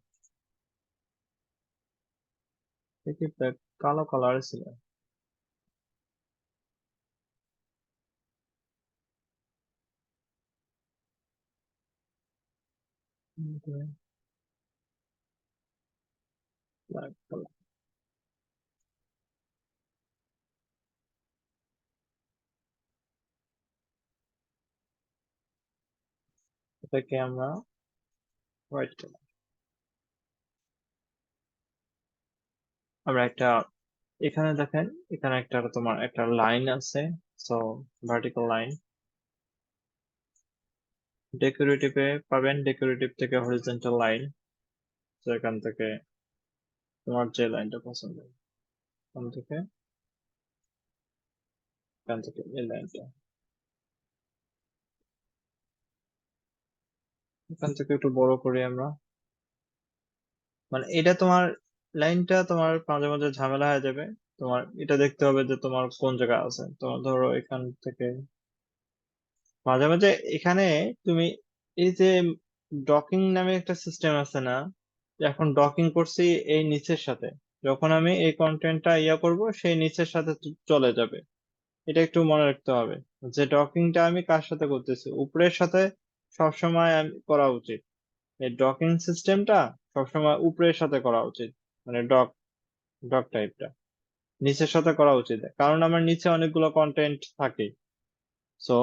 দেখি কালো কালার ছিল। Black color। এটাকে আমরা হোয়াইট কালার। আমরা একটা এখানে দেখেন, এখানে একটা তোমার একটা লাইন আছে। সো ভার্টিক্যাল লাইন ডেকোরেটিভে পাবেন, ডেকোরেটিভ থেকে হরিজন্টাল লাইন। তো এখান থেকে তোমার যে লাইনটা পছন্দ, এখান থেকে এই লাইনটা, এখান থেকে একটু বড় করি আমরা। মানে এটা তোমার লাইনটা তোমার মাঝে মাঝে ঝামেলা হয়ে যাবে। তোমার এটা দেখতে হবে যে তোমার কোন জায়গায় আছে। তোমার ধরো এখান থেকে মাঝে মাঝে এখানে তুমি এই যে ডকিং নামে একটা সিস্টেম আছে না, এখন ডকিং করছি এই নিচের সাথে, যখন আমি এই কন্টেন্টটা করব সেই নিচের সাথে চলে যাবে। এটা একটু মনে রাখতে হবে যে ডকিংটা আমি কার সাথে করতেছি, উপরের সাথে সবসময় আমি করা উচিত। এই ডকিং সিস্টেমটা সবসময় উপরের সাথে করা উচিত, মানে ডক ডক টাইপটা নিচের সাথে করা উচিত, কারণ আমার নিচে অনেকগুলো কন্টেন্ট থাকে। সো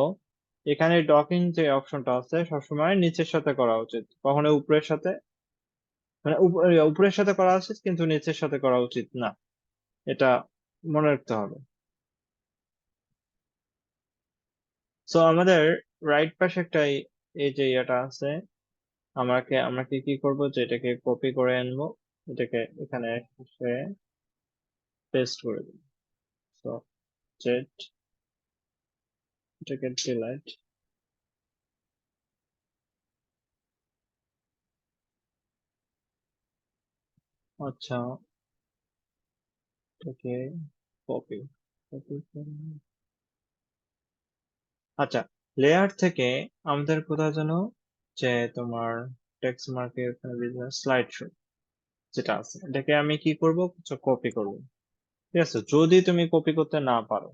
এখানে ডকিং যে অপশনটা আছে সবসময় নিচের সাথে করা উচিত, কখনো উপরের সাথে, মানে উপরের সাথে করা উচিত কিন্তু নিচের সাথে করা উচিত না। এটা মনে রাখতে হবে। সো আমাদের রাইট পাশে একটা এই যে ইয়েটা আছে, আমরা কি করব, যে এটাকে কপি করে আনবো, এটাকে এখানে এসে পেস্ট করে দেব। সো জেড, এটাকে ডিলাইট, আচ্ছা এটাকে কপি কপি, আচ্ছা লেয়ার থেকে আমাদের কোথাও যেন, যে তোমার টেক্সট মার্কের স্লাইড শো যেটা আছে, এটাকে আমি কি করব, কপি করব। ঠিক আছে, যদি তুমি কপি করতে না পারো,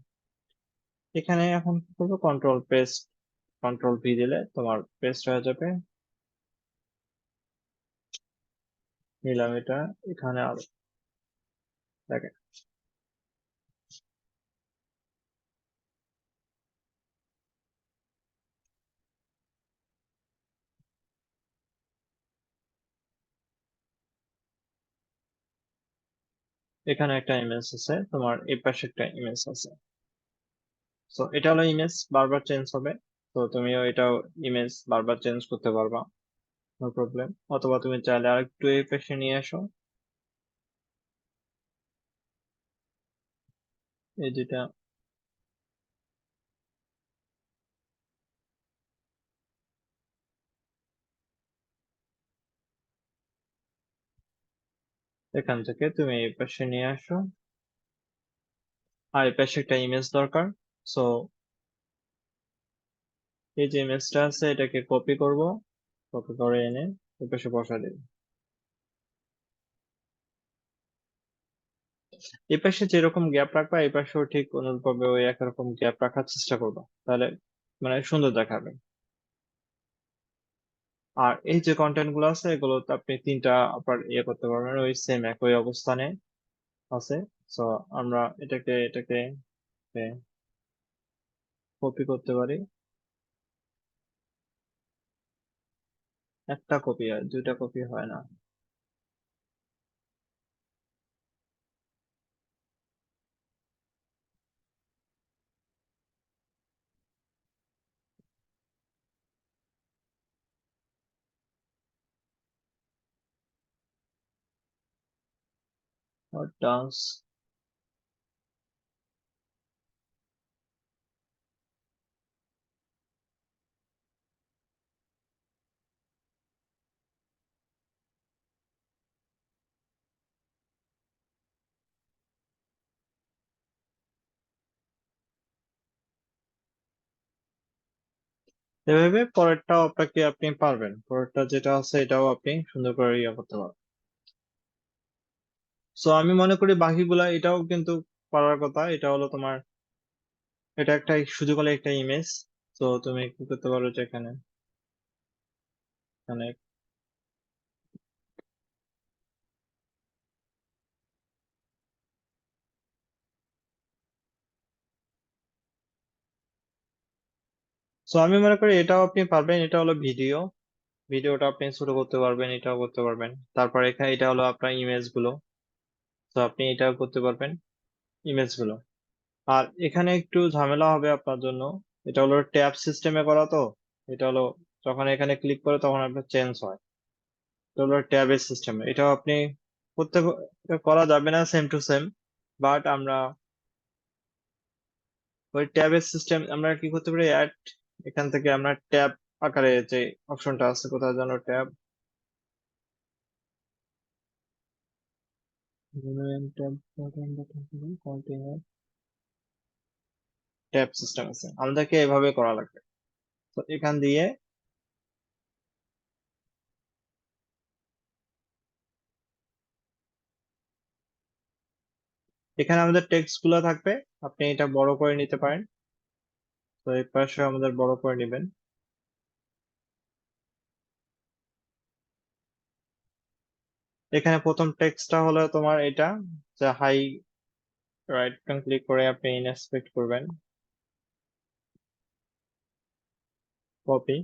এখানে এখন কি করবো, কন্ট্রোল পেস্ট, কন্ট্রোল ভি দিলে তোমার পেস্ট হয়ে যাবে। নিলাম এটা, এখানে আরো দেখেন, এখানে একটা ইমেজ আছে, তোমার এই পাশে একটা ইমেজ আছে। তো এটা হলো ইমেজ, বারবার চেঞ্জ হবে। তো তুমিও এটাও ইমেজ বারবার চেঞ্জ করতে পারবা, নো প্রবলেম। অথবা তুমি চাইলে আরেকটু এই পাশে নিয়ে আসো, এই দুইটা, এখান থেকে তুমি এই পাশে নিয়ে আসো। আর এই পাশে একটা ইমেজ দরকার। সো এই যে ইমেজটা আছে, এটাকে কপি করব, কপি করে এনে এই পাশে বসা দেব। এই পাশে যেরকম গ্যাপ রাখবা, এই পাশেও ঠিক অনুরূপভাবে ওই একরকম গ্যাপ রাখার চেষ্টা করবা, তাহলে মানে সুন্দর দেখাবে। আর এই যে কন্টেন্ট গুলো আছে, এগুলো তো আপনি তিনটা আবার ইয়ে করতে পারবেন, ওই সেম একই অবস্থানে আছে। সো আমরা এটাকে কপি করতে পারি, একটা কপি হয়, দুইটা কপি হয় না। ডান্স, এভাবে পরেরটাও আপনাকে আপনি পারবেন, পরেরটা যেটা আছে এটাও আপনি সুন্দর করে ইয়ে করতে পারবেন। সো আমি মনে করি বাকিগুলা এটাও কিন্তু পারার কথা। এটা হলো তোমার, এটা একটা শুধু বলে একটা ইমেজ। তো তুমি কি করতে পারো, যে এখানে এখানে সো আমি মনে করি এটাও আপনি পারবেন। এটা হলো ভিডিও, ভিডিওটা আপনি ছোট করতে পারবেন, এটাও করতে পারবেন। তারপর এখানে এটা হলো আপনার ইমেজ গুলো, তো আপনি এটাও করতে পারবেন, ইমেজ গুলো। আর এখানে একটু ঝামেলা হবে আপনার জন্য, এটা হলো ট্যাব সিস্টেমে করা। তো এটা হলো যখন এখানে ক্লিক করে তখন আপনার চেঞ্জ হয়, এটা হলো ট্যাবের সিস্টেমে। এটাও আপনি করতে, এটা করা যাবে না সেম টু সেম, বাট আমরা ওই ট্যাবের সিস্টেম আমরা কি করতে পারি, অ্যাড, এখান থেকে আমরা ট্যাব আকারে যে অপশনটা আছে, কোথায় যেন ট্যাব, ট্যাব সিস্টেম আছে, আমাদেরকে এভাবে করা লাগবে। তো এখান দিয়ে এখানে আমাদের টেক্সট গুলো থাকবে, আপনি এটা বড় করে নিতে পারেন। তো এই পাশে আমাদের বড় করে নেবেন। এখানে প্রথম টেক্সটটা হলো তোমার এটা, যে হাই, রাইট বাটন ক্লিক করে আপনি ইনস্পেক্ট করবেন, কপি,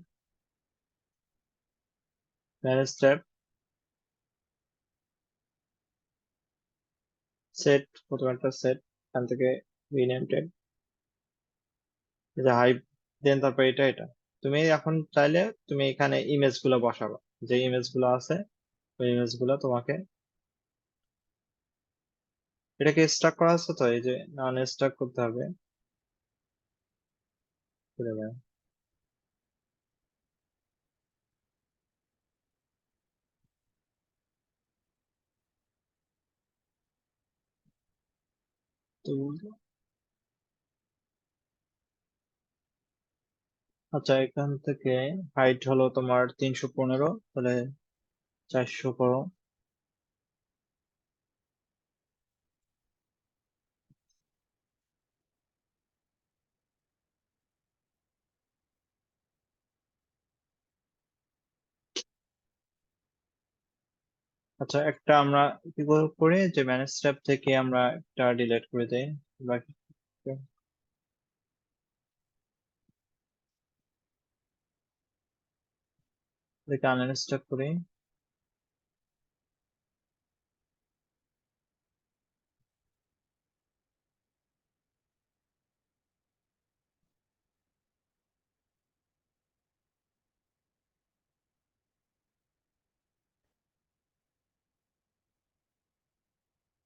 ম্যানেজ ট্যাব, সেট, প্রথম একটা সেট, এখান থেকে রিনেম ট্যাব, যে হাই দেন তারপর এটা তুমি এখন চাইলে তুমি এখানে ইমেজ গুলো বসাবা, যে ইমেজ গুলো আছে ওই ইমেজ গুলো তোমাকে, এটাকে স্টাক করা আছে তো, এই যে নন স্টাক করতে হবে। ঘুরে বেড়াও। তো আচ্ছা, এখান থেকে হাইট হলো তোমার 315, তাহলে 400 করো। আচ্ছা, একটা আমরা কি করি যে ম্যানেজ ট্যাব থেকে আমরা একটা ডিলিট করে দেই বাকি। এটাকে আনইনস্টল করি।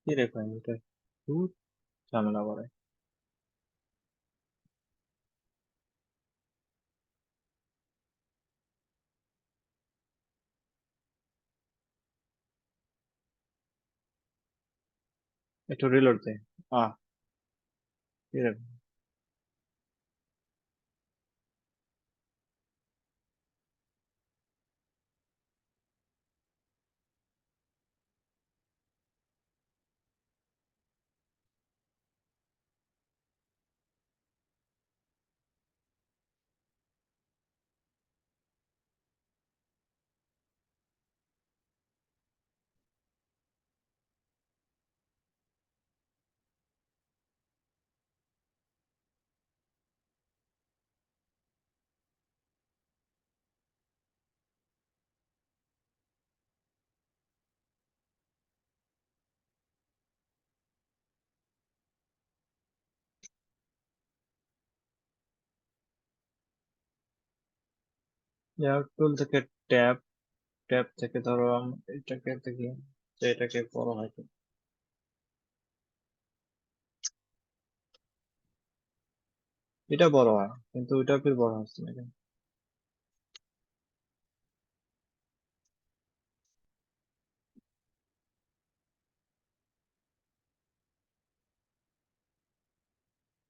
কি রেখো এটা, খুব ঝামেলা করে। একটু রিলোড দে। আহ কি রেখো। টুল থেকে ট্যাব, ট্যাব থেকে ধরো এটাকে দেখি যে এটাকে বড় হয় কি। এটা বড় হয় কিন্তু ওইটা ফির বড় হচ্ছে না কেন?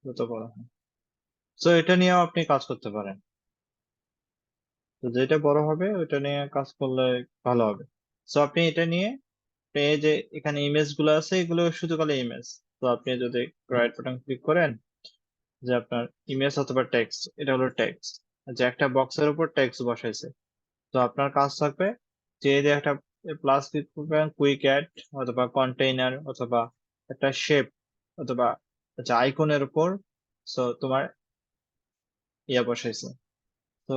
যত বড় হয়, তো এটা নিয়েও আপনি কাজ করতে পারেন। তো যেটা বড় হবে ওটা নিয়ে কাজ করলে ভালো হবে। তো আপনি এটা নিয়ে, আপনি এই যে এখানে ইমেজ গুলো আছে এগুলো শুধু কালে ইমেজ। তো আপনি যদি রাইট বাটন ক্লিক করেন, যে আপনার ইমেজ অথবা টেক্সট, এটা হলো টেক্সট, যে একটা বক্সের উপর টেক্সট বসাইছে। তো আপনার কাজ থাকবে যে এই যে একটা প্লাস ক্লিক করবেন, কুইক অ্যাড অথবা কন্টেইনার অথবা একটা শেপ অথবা আচ্ছা আইকনের উপর। সো তোমার ইয়া বসাইছে। তো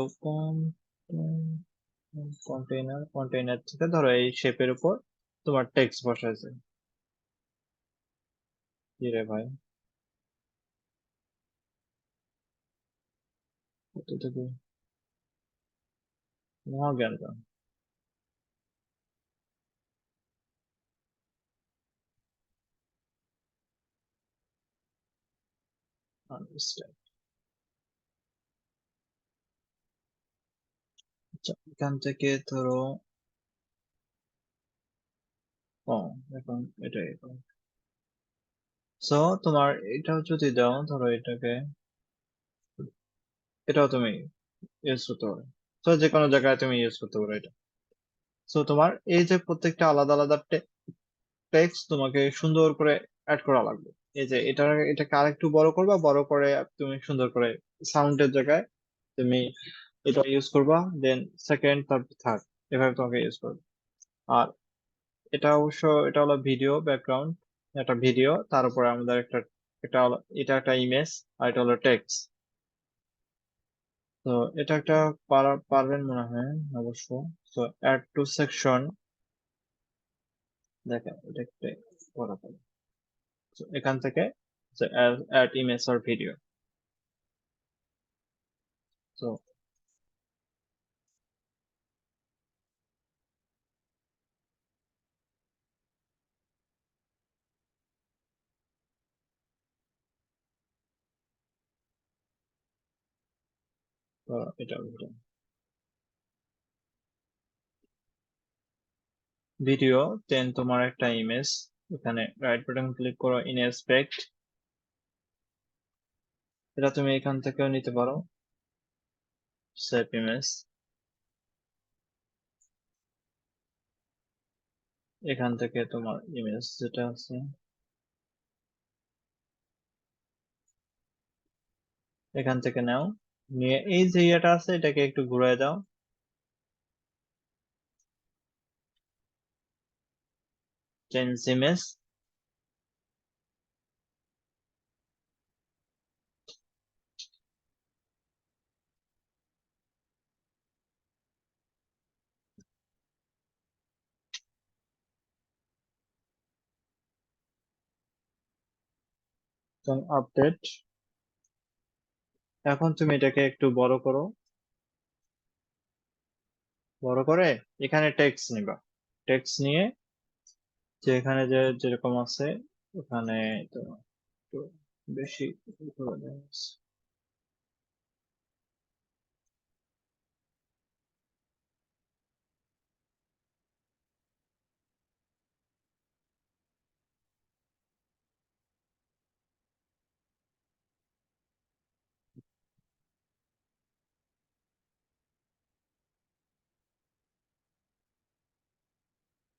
কন্টেইনার, কন্টেইনার থেকে ধরো এই শেপের উপর তোমার টেক্সট বসাইছে। কি রে ভাই, কত থেকে মহা জ্ঞান দাও। Understand. আচ্ছা, এখান থেকে ধরো ও এখন এটাই, সো তোমার এটাও যদি দাও ধরো এটাকে, এটাও তুমি ইউজ করতে পারো। তো যে কোনো জায়গায় তুমি ইউজ করতে পারো এটা। সো তোমার এই যে প্রত্যেকটা আলাদা আলাদা টেক্সট তোমাকে সুন্দর করে অ্যাড করা লাগবে। এই যে এটাকে আরেকটু বড় করবা, বড় করে তুমি সুন্দর করে সাউন্ডের জায়গায় তুমি এটা ইউজ করবা, দেন সেকেন্ড তারপর থার্ড, এভাবে তোমাকে ইউজ করবে। আর এটা অবশ্য এটা হলো ভিডিও ব্যাকগ্রাউন্ড, একটা ভিডিও তার উপরে আমাদের একটা, এটা হলো এটা একটা ইমেজ, আর এটা হলো টেক্সট। তো এটা একটা পারবেন মনে হয় অবশ্য। তো অ্যাড টু সেকশন, দেখেন এটা একটা করা যাবে। So, এখান থেকে অ্যাড ইমেজ অর ভিডিও, তো এটা ভিডিও 10 তোমার একটা ইমেজ, এখানে রাইট বাটন ক্লিক করো, ইনস্পেক্ট, এটা তুমি এখান থেকেও নিতে পারো, সেভ ইমেজ, এখান থেকে তোমার ইমেজ যেটা আছে এখান থেকে নাও, নিয়ে এই যে ইয়েটা আছে এটাকে একটু ঘুরায় দাও, চেঞ্জ ইমেজ, আপডেট। এখন তুমি এটাকে একটু বড় করো, বড় করে এখানে টেক্সট নিবা, টেক্সট নিয়ে যে এখানে যে যেরকম আছে ওখানে তো একটু বেশি করে দেওয়া আছে।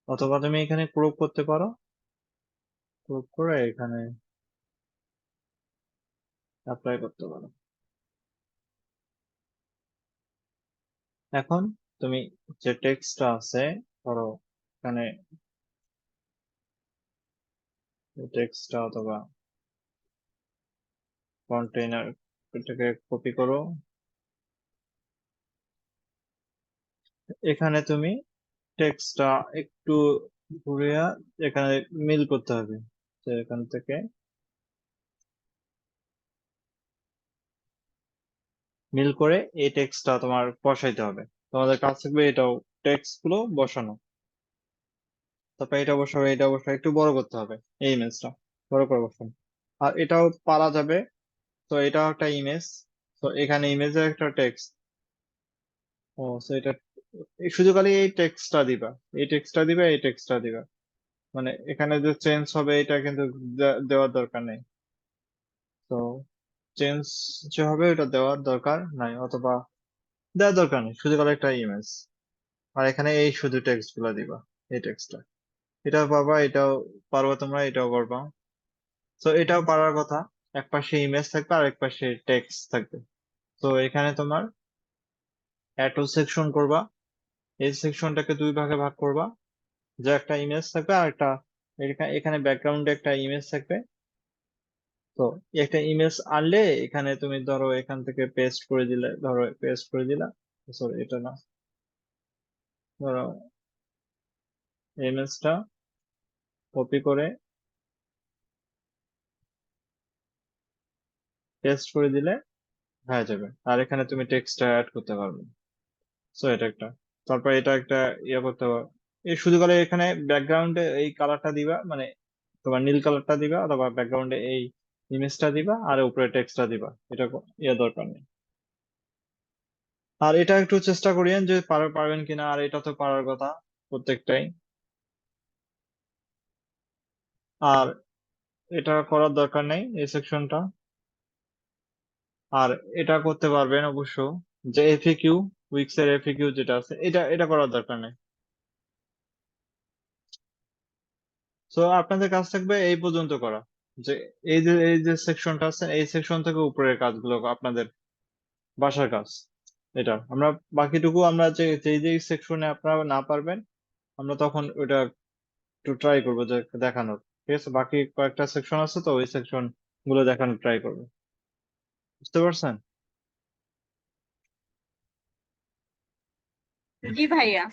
অথবা তুমি এখানে ক্রপ করতে পারো, ক্রপ করে এখানে অ্যাপ্লাই করতে পারো। এখন তুমি যে টেক্সটটা আছে ধরো এখানে টেক্সটটা অথবা কন্টেইনার, এটাকে কপি করো, এখানে তুমি টেক্সটটা একটু ঘুরিয়ে এখানে মিল করতে হবে, তো এখান থেকে মিল করে এই টেক্সটটা তোমার বসাইতে হবে, তোমাদের কাজ থাকবে এটাও টেক্সট গুলো বসানো, তারপর এটা বসাবে, এটা বসাবে, একটু বড় করতে হবে এই ইমেজটা, বড় করে বসানো। আর এটাও পারা যাবে, তো এটাও একটা ইমেজ, তো এখানে ইমেজের একটা টেক্সট, ও তো এটা শুধু খালি এই টেক্সটটা দিবা, এই টেক্সটটা দিবা, এই টেক্সটটা দিবা, মানে এখানে যে চেঞ্জ হবে এটা কিন্তু দেওয়ার দরকার নেই, তো চেঞ্জ যে হবে এটা দেওয়ার দরকার নাই, অথবা দেওয়ার দরকার নেই, শুধু খালি একটা ইমেজ। আর এখানে এই শুধু টেক্সট গুলা দিবা, এই টেক্সটটা, এটাও পারবা, এটাও পারবা তোমরা, এটাও পারবা। তো এটাও পারার কথা, এক পাশে ইমেজ থাকবে আর এক পাশে টেক্সট থাকবে। তো এখানে তোমার অ্যাটো সেকশন করবা, এই সেকশনটাকে দুই ভাগে ভাগ করবা, যে একটা ইমেজ থাকবে আর একটা এখানে ব্যাকগ্রাউন্ডে একটা ইমেজ থাকবে। তো একটা ইমেজ আনলে এখানে তুমি ধরো এখান থেকে পেস্ট করে দিলে, ধরো পেস্ট করে দিলা, সরি এটা না, ধরো ইমেজটা কপি করে পেস্ট করে দিলে হয়ে যাবে, আর এখানে তুমি টেক্সটটা অ্যাড করতে পারবে। সো এটা একটা, তারপর এটা একটা ইয়ে করতে পারো, এই শুধু করে এখানে ব্যাকগ্রাউন্ডে এই কালারটা দিবা, মানে তোমার নীল কালারটা দিবা, অথবা ব্যাকগ্রাউন্ডে এই ইমেজটা দিবা আর উপরে টেক্সটটা দিবা, এটা ইয়ে দরকার নেই। আর এটা একটু চেষ্টা করিয়েন যে পারবেন কিনা, আর এটা তো পারার কথা প্রত্যেকটাই। আর এটা করার দরকার নেই এই সেকশনটা। আর এটা করতে পারবেন অবশ্য, যে এফএকিউ, উইক্স এর এফএকিউ যেটা আছে, এটা এটা করার দরকার নেই। তো আপনাদের কাজ থাকবে এই পর্যন্ত করা, যে এই যে সেকশনটা আছে এই সেকশন থেকে উপরের কাজগুলো আপনাদের বাসার কাজ। এটা আমরা বাকিটুকু আমরা যে যেই যেই সেকশনে আপনারা না পারবেন আমরা তখন ওটা একটু ট্রাই করবো যে দেখানোর, ঠিক আছে, বাকি কয়েকটা সেকশন আছে তো ওই সেকশন গুলো দেখানোর ট্রাই করবো, বুঝতে পারছেন? জি ভাইয়া।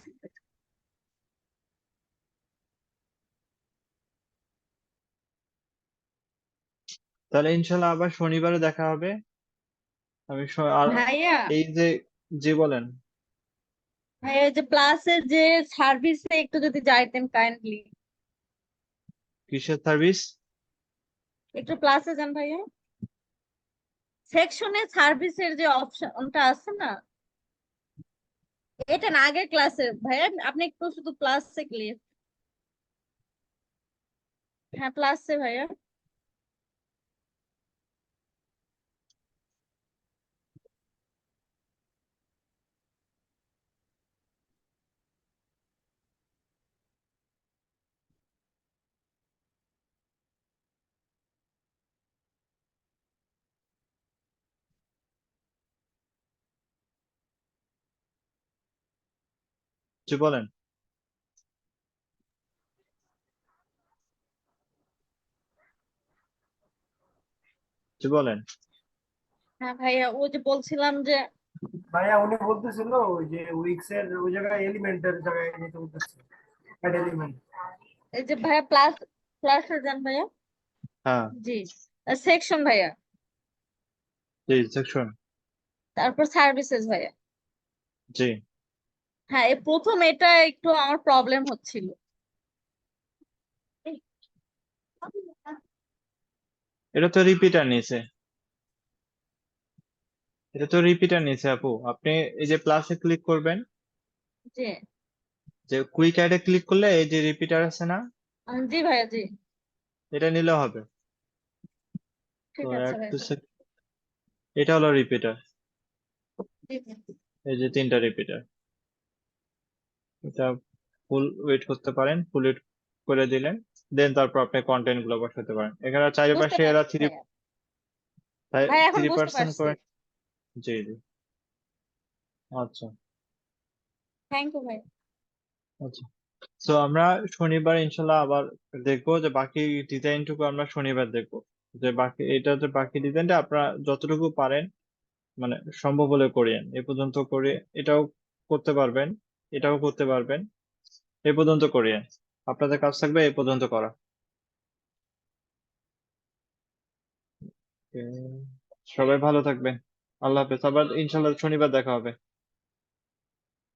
তাহলে ইনশাল্লাহ আবার শনিবারে দেখা হবে। আর ভাইয়া এই যে, জি বলেন। ভাইয়া ওই যে প্লাসের যে সার্ভিসে একটু যদি যাইতেন কাইন্ডলি, কিসের সার্ভিস? একটু প্লাসে যান ভাইয়া, সেকশনে সার্ভিসের যে অপশনটা আছে না, এটা না আগের ক্লাসে ভাইয়া, আপনি একটু শুধু প্লাসে ক্লিক, হ্যাঁ প্লাসে ভাইয়া। জি বলেন। জি বলেন। হ্যাঁ ভাইয়া ওই যে বলছিলাম যে ভাইয়া উনি বলতেছিল ওই যে উইক্স এর ওই জায়গায় এলিমেন্টের জায়গায় যেতে বলতেছে, অ্যাড এলিমেন্ট। এই যে ভাইয়া প্লাসে যান ভাইয়া, হ্যাঁ, জি সেকশন ভাইয়া, জি সেকশন, তারপর সার্ভিসেস ভাইয়া। জি। হ্যাঁ এই প্রথম এটা একটু আমার প্রবলেম হচ্ছিল। এটা তো রিপিটার নিচে, এটা তো রিপিটার নিচে আপু। আপনি এই যে প্লাসে ক্লিক করবেন, জি যে কুইক অ্যাডে ক্লিক করলে এই যে রিপিটার আছে না, জি ভাইয়া জি, এটা নিলে হবে। তো ঠিক আছে একটু ভাইয়া। এটা হলো রিপিটার, জি ভাইয়া। এই যে 3টা রিপিটার। এটা ফুল ওয়েট করতে পারেন, ফুল ওয়েট করে দিলেন, দেন তারপর আপনি কন্টেন্ট গুলো বসাতে পারেন। এখানে বুঝতে চারিপাশে এরা পারছি থ্রি ভাইয়া, ভাইয়া এখন থ্রি বুঝতে পার্সেন্ট পারছি। করে। জি জি। আচ্ছা থ্যাংক ইউ ভাইয়া। আচ্ছা। তো আমরা শনিবার ইনশাল্লাহ আবার দেখবো, যে বাকি ডিজাইনটুকু আমরা শনিবার দেখবো। যে বাকি এটা, যে বাকি ডিজাইনটা আপনারা যতটুকু পারেন মানে সম্ভব হলে করিয়েন। এ পর্যন্ত করে এটাও করতে পারবেন, এটাও করতে পারবেন, এ পর্যন্ত করিয়েন। আপনাদের কাজ থাকবে এ পর্যন্ত করা। সবাই ভালো থাকবেন। আল্লাহ হাফেজ, আবার ইনশাল্লাহ শনিবার দেখা হবে।